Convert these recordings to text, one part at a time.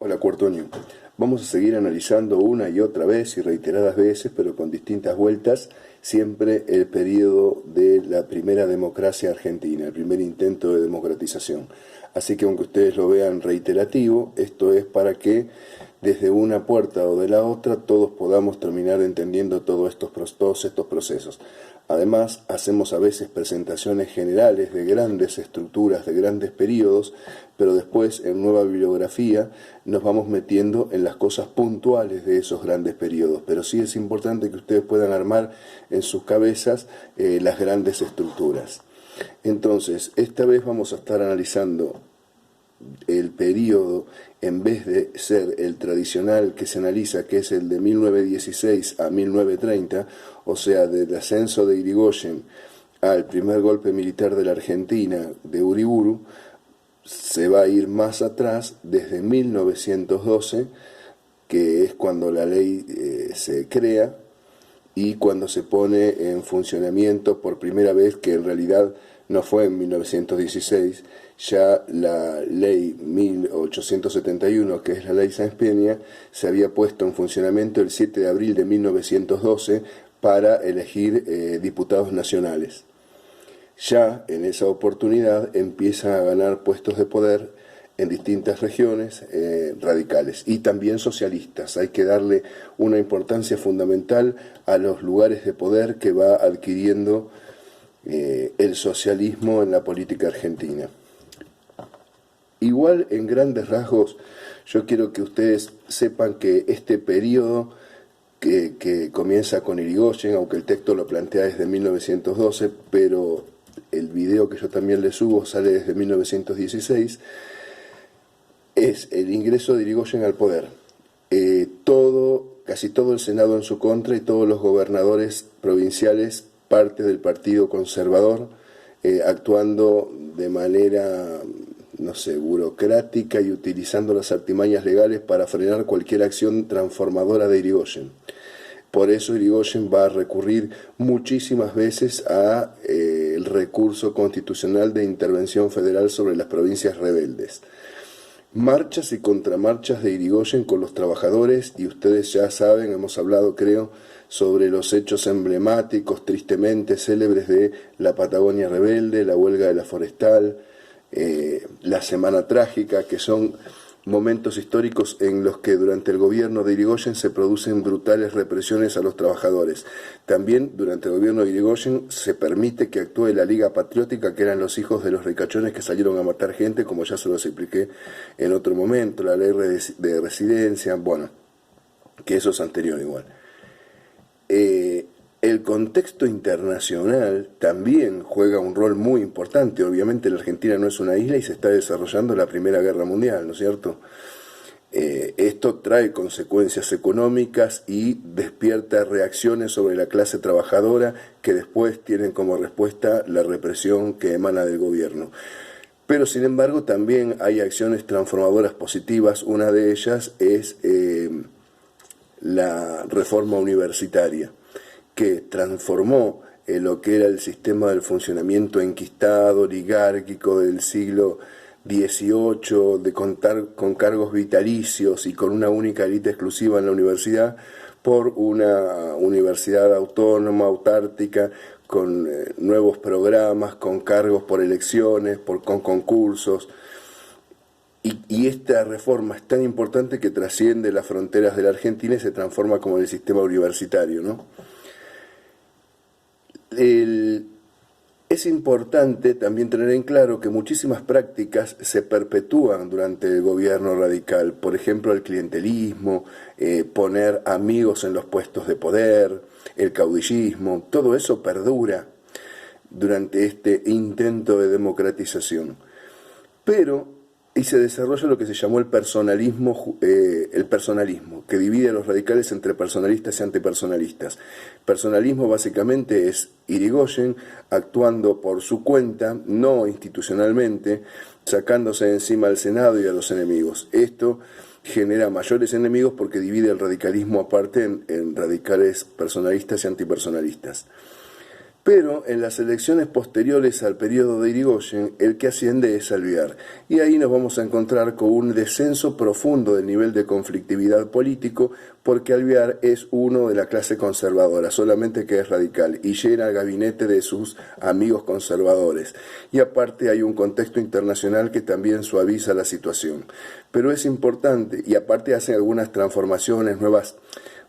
Hola Cuartonio, vamos a seguir analizando una y otra vez y reiteradas veces, pero con distintas vueltas, siempre el periodo de la primera democracia argentina, el primer intento de democratización. Así que aunque ustedes lo vean reiterativo, esto es para que desde una puerta o de la otra todos podamos terminar entendiendo todos estos procesos. Además, hacemos a veces presentaciones generales de grandes estructuras, de grandes periodos, pero después en nueva bibliografía nos vamos metiendo en las cosas puntuales de esos grandes periodos. Pero sí es importante que ustedes puedan armar en sus cabezas las grandes estructuras. Entonces, esta vez vamos a estar analizando el periodo, en vez de ser el tradicional que se analiza, que es el de 1916 a 1930, o sea, del ascenso de Irigoyen al primer golpe militar de la Argentina de Uriburu, se va a ir más atrás desde 1912, que es cuando la ley se crea y cuando se pone en funcionamiento por primera vez, que en realidad no fue en 1916, ya la ley 1871, que es la ley Sáenz Peña, se había puesto en funcionamiento el 7 de abril de 1912 para elegir diputados nacionales. Ya en esa oportunidad empiezan a ganar puestos de poder en distintas regiones radicales y también socialistas. Hay que darle una importancia fundamental a los lugares de poder que va adquiriendo el socialismo en la política argentina. Igual, en grandes rasgos, yo quiero que ustedes sepan que este periodo que comienza con Irigoyen, aunque el texto lo plantea desde 1912, pero el video que yo también le subo sale desde 1916, es el ingreso de Irigoyen al poder. Casi todo el Senado en su contra y todos los gobernadores provinciales parte del Partido Conservador, actuando de manera, no sé, burocrática y utilizando las artimañas legales para frenar cualquier acción transformadora de Irigoyen. Por eso Irigoyen va a recurrir muchísimas veces a el recurso constitucional de intervención federal sobre las provincias rebeldes. Marchas y contramarchas de Irigoyen con los trabajadores, y ustedes ya saben, hemos hablado creo, sobre los hechos emblemáticos, tristemente célebres de la Patagonia rebelde, la huelga de la forestal, la Semana Trágica, que son momentos históricos en los que durante el gobierno de Irigoyen se producen brutales represiones a los trabajadores. También durante el gobierno de Irigoyen se permite que actúe la Liga Patriótica, que eran los hijos de los ricachones que salieron a matar gente, como ya se los expliqué en otro momento, la ley de residencia, bueno, que eso es anterior igual. El contexto internacional también juega un rol muy importante. Obviamente la Argentina no es una isla y se está desarrollando la Primera Guerra Mundial, ¿no es cierto? Esto trae consecuencias económicas y despierta reacciones sobre la clase trabajadora que después tienen como respuesta la represión que emana del gobierno. Pero sin embargo también hay acciones transformadoras positivas. Una de ellas es la reforma universitaria, que transformó lo que era el sistema del funcionamiento enquistado, oligárquico del siglo XVIII, de contar con cargos vitalicios y con una única élite exclusiva en la universidad, por una universidad autónoma, autártica, con nuevos programas, con cargos por elecciones, con concursos. Y esta reforma es tan importante que trasciende las fronteras de la Argentina y se transforma como el sistema universitario, ¿no? Es importante también tener en claro que muchísimas prácticas se perpetúan durante el gobierno radical. Por ejemplo, el clientelismo, poner amigos en los puestos de poder, el caudillismo, todo eso perdura durante este intento de democratización. Y se desarrolla lo que se llamó el personalismo, que divide a los radicales entre personalistas y antipersonalistas. Personalismo básicamente es Irigoyen actuando por su cuenta, no institucionalmente, sacándose de encima al Senado y a los enemigos. Esto genera mayores enemigos porque divide el radicalismo aparte en radicales personalistas y antipersonalistas. Pero en las elecciones posteriores al periodo de Irigoyen, el que asciende es Alvear. Y ahí nos vamos a encontrar con un descenso profundo del nivel de conflictividad político, porque Alvear es uno de la clase conservadora, solamente que es radical, y llena el gabinete de sus amigos conservadores. Y aparte hay un contexto internacional que también suaviza la situación. Pero es importante, y aparte hacen algunas transformaciones nuevas,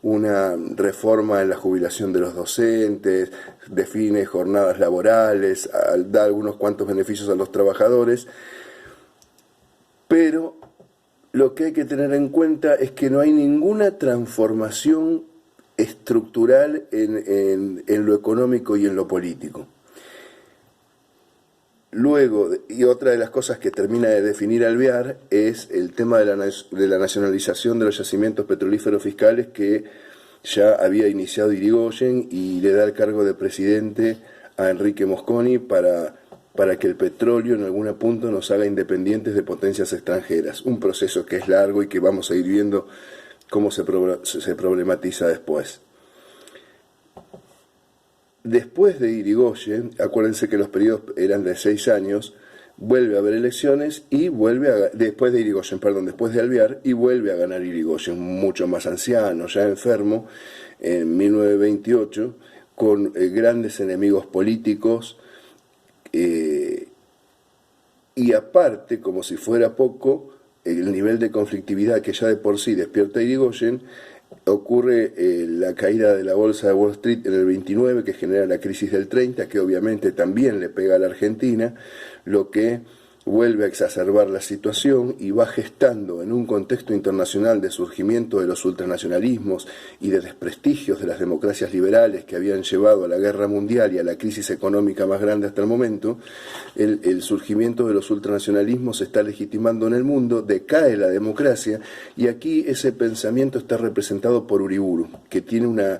una reforma en la jubilación de los docentes, define jornadas laborales, da algunos cuantos beneficios a los trabajadores, pero lo que hay que tener en cuenta es que no hay ninguna transformación estructural en lo económico y en lo político. Luego, y otra de las cosas que termina de definir Alvear es el tema de la nacionalización de los yacimientos petrolíferos fiscales que ya había iniciado Irigoyen, y le da el cargo de presidente a Enrique Mosconi para que el petróleo en algún punto nos haga independientes de potencias extranjeras. Un proceso que es largo y que vamos a ir viendo cómo se problematiza después. Después de Irigoyen, acuérdense que los periodos eran de 6 años, vuelve a haber elecciones y después de Alvear, y vuelve a ganar Irigoyen, mucho más anciano, ya enfermo, en 1928, con grandes enemigos políticos, y aparte, como si fuera poco, el nivel de conflictividad que ya de por sí despierta Irigoyen. Ocurre la caída de la bolsa de Wall Street en el 29, que genera la crisis del 30, que obviamente también le pega a la Argentina, lo que vuelve a exacerbar la situación y va gestando en un contexto internacional de surgimiento de los ultranacionalismos y de desprestigios de las democracias liberales que habían llevado a la guerra mundial y a la crisis económica más grande hasta el momento. El surgimiento de los ultranacionalismos se está legitimando en el mundo, decae la democracia, y aquí ese pensamiento está representado por Uriburu, que tiene una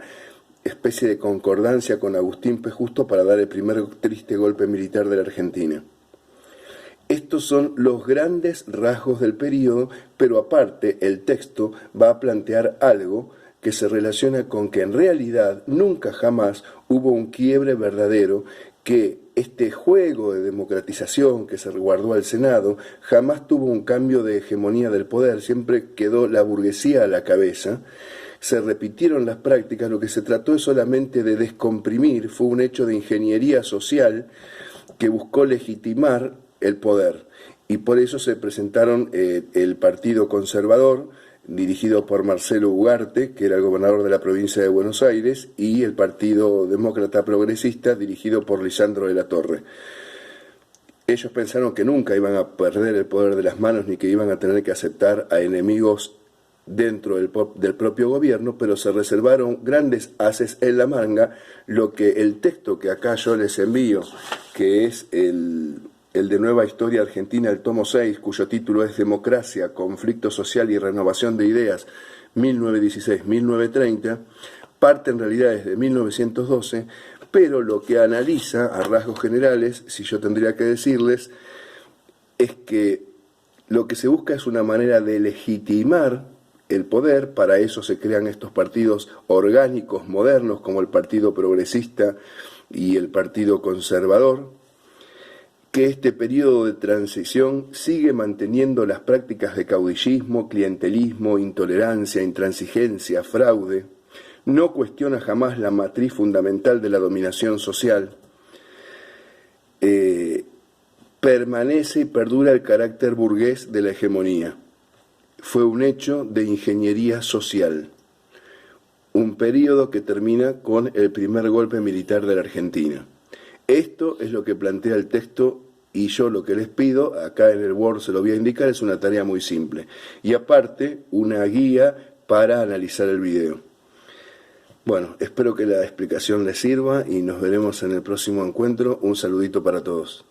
especie de concordancia con Agustín P. Justo para dar el primer triste golpe militar de la Argentina. Estos son los grandes rasgos del periodo, pero aparte el texto va a plantear algo que se relaciona con que en realidad nunca jamás hubo un quiebre verdadero, que este juego de democratización que se guardó al Senado jamás tuvo un cambio de hegemonía del poder, siempre quedó la burguesía a la cabeza, se repitieron las prácticas, lo que se trató es solamente de descomprimir, fue un hecho de ingeniería social que buscó legitimar el poder, y por eso se presentaron el Partido Conservador, dirigido por Marcelo Ugarte, que era el gobernador de la provincia de Buenos Aires, y el Partido Demócrata Progresista, dirigido por Lisandro de la Torre. Ellos pensaron que nunca iban a perder el poder de las manos, ni que iban a tener que aceptar a enemigos dentro del propio gobierno, pero se reservaron grandes ases en la manga, lo que el texto que acá yo les envío, que es el de Nueva Historia Argentina, el tomo 6, cuyo título es Democracia, Conflicto Social y Renovación de Ideas, 1916-1930, parte en realidad desde 1912, pero lo que analiza a rasgos generales, si yo tendría que decirles, es que lo que se busca es una manera de legitimar el poder. Para eso se crean estos partidos orgánicos modernos como el Partido Progresista y el Partido Conservador, que este periodo de transición sigue manteniendo las prácticas de caudillismo, clientelismo, intolerancia, intransigencia, fraude, no cuestiona jamás la matriz fundamental de la dominación social, permanece y perdura el carácter burgués de la hegemonía. Fue un hecho de ingeniería social, un periodo que termina con el primer golpe militar de la Argentina. Esto es lo que plantea el texto, y yo lo que les pido, acá en el Word se lo voy a indicar, es una tarea muy simple. Y aparte, una guía para analizar el video. Bueno, espero que la explicación les sirva y nos veremos en el próximo encuentro. Un saludito para todos.